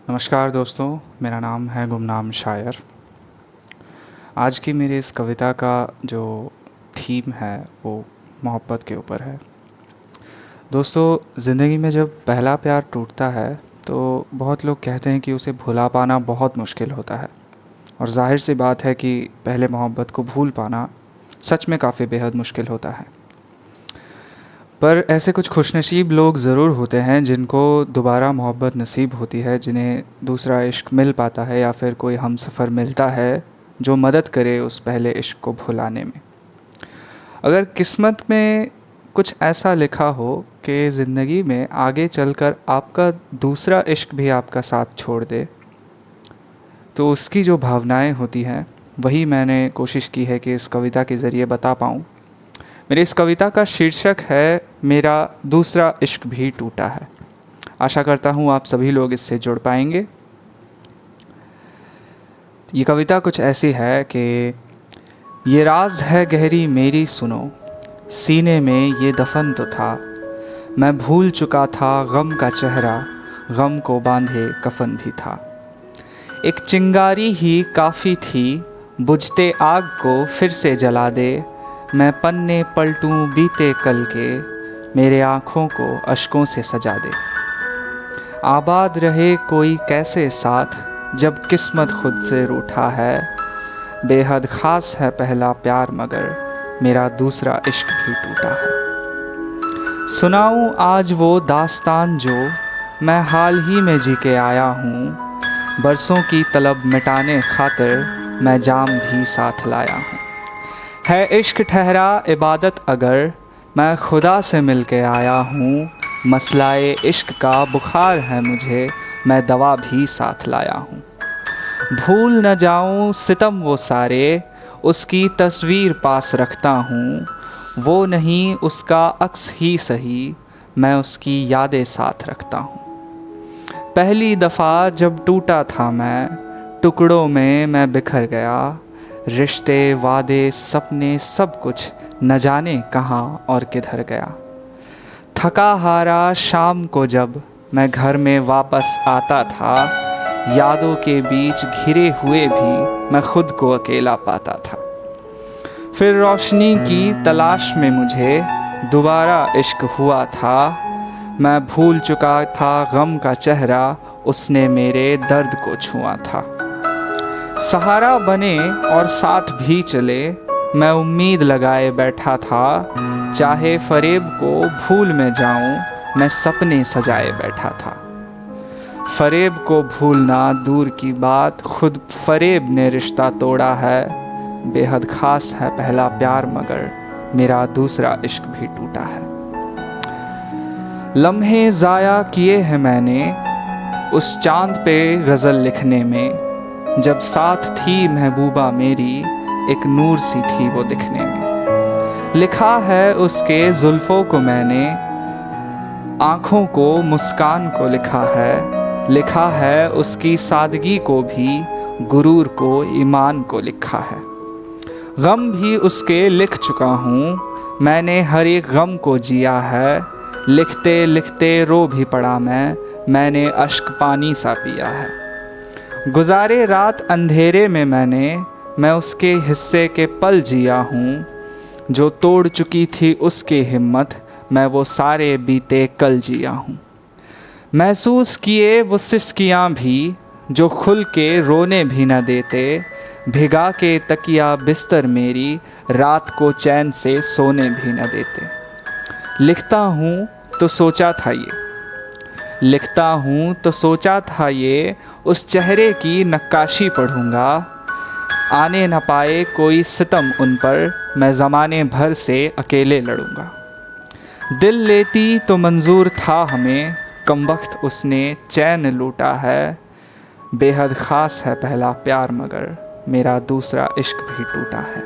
नमस्कार दोस्तों, मेरा नाम है गुमनाम शायर। आज की मेरी इस कविता का जो थीम है वो मोहब्बत के ऊपर है। दोस्तों, ज़िंदगी में जब पहला प्यार टूटता है तो बहुत लोग कहते हैं कि उसे भुला पाना बहुत मुश्किल होता है। और ज़ाहिर सी बात है कि पहले मोहब्बत को भूल पाना सच में काफ़ी बेहद मुश्किल होता है। पर ऐसे कुछ खुशनसीब लोग ज़रूर होते हैं जिनको दोबारा मोहब्बत नसीब होती है, जिन्हें दूसरा इश्क मिल पाता है या फिर कोई हमसफ़र मिलता है जो मदद करे उस पहले इश्क को भुलाने में। अगर किस्मत में कुछ ऐसा लिखा हो कि ज़िंदगी में आगे चलकर आपका दूसरा इश्क भी आपका साथ छोड़ दे, तो उसकी जो भावनाएं होती हैं वही मैंने कोशिश की है कि इस कविता के ज़रिए बता पाऊँ। मेरी इस कविता का शीर्षक है मेरा दूसरा इश्क भी टूटा है। आशा करता हूँ आप सभी लोग इससे जुड़ पाएंगे। ये कविता कुछ ऐसी है कि ये राज है गहरी मेरी सुनो, सीने में ये दफन तो था। मैं भूल चुका था गम का चेहरा, गम को बांधे कफन भी था। एक चिंगारी ही काफ़ी थी, बुझते आग को फिर से जला दे। मैं पन्ने पलटूं बीते कल के, मेरे आँखों को अश्कों से सजा दे। आबाद रहे कोई कैसे साथ, जब किस्मत खुद से रूठा है। बेहद ख़ास है पहला प्यार मगर मेरा दूसरा इश्क भी टूटा है। सुनाऊं आज वो दास्तान जो मैं हाल ही में जी के आया हूँ। बरसों की तलब मिटाने खातिर मैं जाम भी साथ लाया हूँ। है इश्क ठहरा इबादत अगर मैं खुदा से मिल के आया हूँ। मसलाए इश्क का बुखार है मुझे, मैं दवा भी साथ लाया हूँ। भूल न जाऊँ सितम वो सारे, उसकी तस्वीर पास रखता हूँ। वो नहीं उसका अक्स ही सही, मैं उसकी यादें साथ रखता हूँ। पहली दफ़ा जब टूटा था मैं, टुकड़ों में मैं बिखर गया। रिश्ते वादे सपने सब कुछ न जाने कहाँ और किधर गया। थका हारा शाम को जब मैं घर में वापस आता था, यादों के बीच घिरे हुए भी मैं खुद को अकेला पाता था। फिर रोशनी की तलाश में मुझे दोबारा इश्क हुआ था। मैं भूल चुका था गम का चेहरा, उसने मेरे दर्द को छुआ था। सहारा बने और साथ भी चले, मैं उम्मीद लगाए बैठा था। चाहे फरेब को भूल में जाऊं, मैं सपने सजाए बैठा था। फरेब को भूलना दूर की बात, खुद फरेब ने रिश्ता तोड़ा है। बेहद ख़ास है पहला प्यार मगर मेरा दूसरा इश्क भी टूटा है। लम्हे ज़ाया किए हैं मैंने उस चांद पे गज़ल लिखने में। जब साथ थी महबूबा मेरी, एक नूर सी थी वो दिखने में। लिखा है उसके जुल्फ़ों को मैंने, आँखों को मुस्कान को लिखा है। लिखा है उसकी सादगी को भी, गुरूर को ईमान को लिखा है। गम भी उसके लिख चुका हूँ, मैंने हर एक गम को जिया है। लिखते लिखते रो भी पड़ा मैंने अश्क पानी सा पिया है। गुजारे रात अंधेरे में मैं उसके हिस्से के पल जिया हूँ। जो तोड़ चुकी थी उसकी हिम्मत, मैं वो सारे बीते कल जिया हूँ। महसूस किए वो सिसकियाँ भी, जो खुल के रोने भी न देते। भिगा के तकिया बिस्तर मेरी, रात को चैन से सोने भी न देते। लिखता हूँ तो सोचा था ये उस चेहरे की नक्काशी पढ़ूँगा। आने न पाए कोई सितम उन पर, मैं ज़माने भर से अकेले लड़ूँगा। दिल लेती तो मंजूर था हमें, कमबख्त उसने चैन लूटा है। बेहद ख़ास है पहला प्यार मगर मेरा दूसरा इश्क भी टूटा है।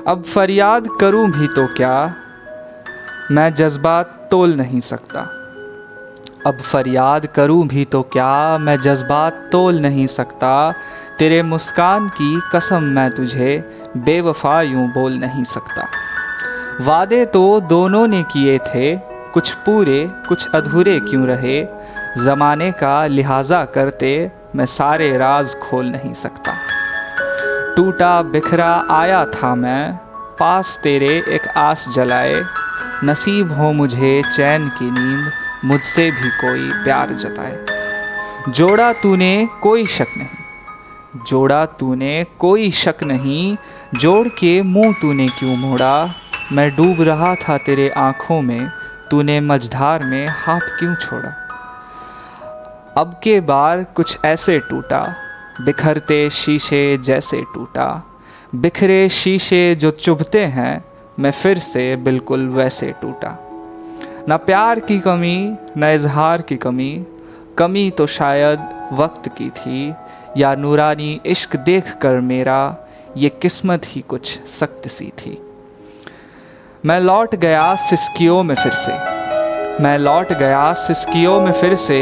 अब फरियाद करूं भी तो क्या, मैं जज्बात तोल नहीं सकता। अब फरियाद करूं भी तो क्या, मैं जज्बात तोल नहीं सकता। तेरे मुस्कान की कसम मैं तुझे बेवफा यूं बोल नहीं सकता। वादे तो दोनों ने किए थे, कुछ पूरे कुछ अधूरे क्यों रहे, ज़माने का लिहाजा करते मैं सारे राज खोल नहीं सकता। टूटा बिखरा आया था मैं, पास तेरे एक आस जलाए, नसीब हो मुझे चैन की नींद, मुझसे भी कोई प्यार जताए। जोड़ा तूने कोई शक नहीं, जोड़ा तूने कोई शक नहीं, जोड़ के मुंह तूने क्यों मोड़ा। मैं डूब रहा था तेरे आँखों में, तूने मझधार में हाथ क्यों छोड़ा। अब के बार कुछ ऐसे टूटा, बिखरते शीशे जैसे टूटा। बिखरे शीशे जो चुभते हैं, मैं फिर से बिल्कुल वैसे टूटा। न प्यार की कमी न इजहार की कमी, कमी तो शायद वक्त की थी, या नूरानी इश्क देख कर मेरा ये किस्मत ही कुछ सख्त सी थी। मैं लौट गया सिसकियों में फिर से, मैं लौट गया सिसकियों में फिर से,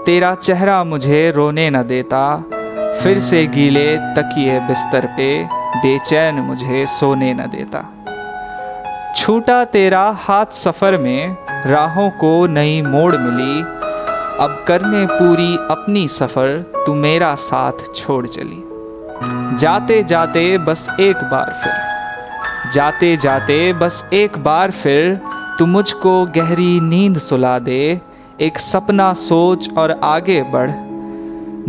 तेरा चेहरा मुझे रोने न देता। फिर से गीले तकिए बिस्तर पे, बेचैन मुझे सोने न देता। छूटा तेरा हाथ सफ़र में, राहों को नई मोड़ मिली। अब करने पूरी अपनी सफ़र, तू मेरा साथ छोड़ चली। जाते जाते बस एक बार फिर, जाते जाते बस एक बार फिर, तू मुझको गहरी नींद सुला दे। एक सपना सोच और आगे बढ़,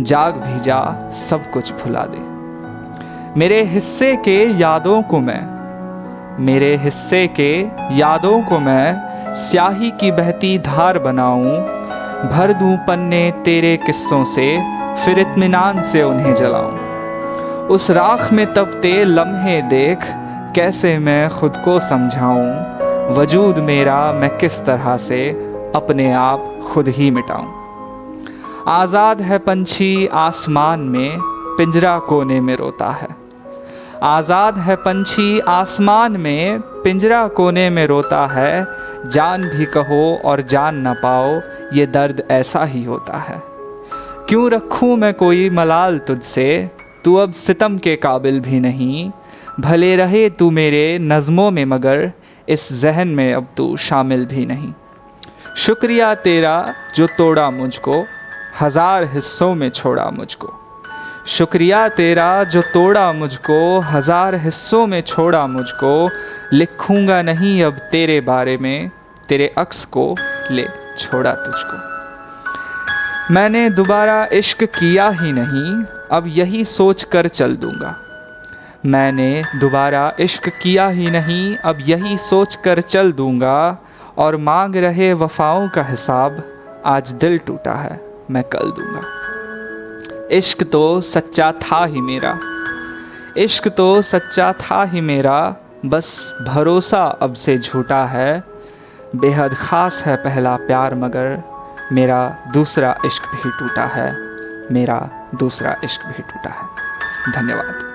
जाग भी जा सब कुछ भुला दे। मेरे हिस्से के यादों को मैं, मेरे हिस्से के यादों को मैं स्याही की बहती धार बनाऊं। भर दूं पन्ने तेरे किस्सों से, फिर इत्मीनान से उन्हें जलाऊं। उस राख में तपते लम्हे देख, कैसे मैं खुद को समझाऊं। वजूद मेरा मैं किस तरह से अपने आप खुद ही मिटाऊं। आज़ाद है पंछी आसमान में, पिंजरा कोने में रोता है। आज़ाद है पंछी आसमान में, पिंजरा कोने में रोता है। जान भी कहो और जान न पाओ, ये दर्द ऐसा ही होता है। क्यों रखूं मैं कोई मलाल तुझसे, तू अब सितम के काबिल भी नहीं। भले रहे तू मेरे नज़्मों में, मगर इस जहन में अब तू शामिल भी नहीं। शुक्रिया तेरा जो तोड़ा मुझको, हज़ार हिस्सों में छोड़ा मुझको। शुक्रिया तेरा जो तोड़ा मुझको, हज़ार हिस्सों में छोड़ा मुझको। लिखूंगा नहीं अब तेरे बारे में, तेरे अक्स को ले छोड़ा तुझको। मैंने दोबारा इश्क किया ही नहीं, अब यही सोच कर चल दूंगा। मैंने दोबारा इश्क किया ही नहीं, अब यही सोच कर चल दूंगा। और मांग रहे वफ़ाओं का हिसाब, आज दिल टूटा है मैं कल दूंगा। इश्क तो सच्चा था ही मेरा, इश्क तो सच्चा था ही मेरा, बस भरोसा अब से झूठा है। बेहद ख़ास है पहला प्यार, मगर मेरा दूसरा इश्क भी टूटा है, मेरा दूसरा इश्क भी टूटा है। धन्यवाद।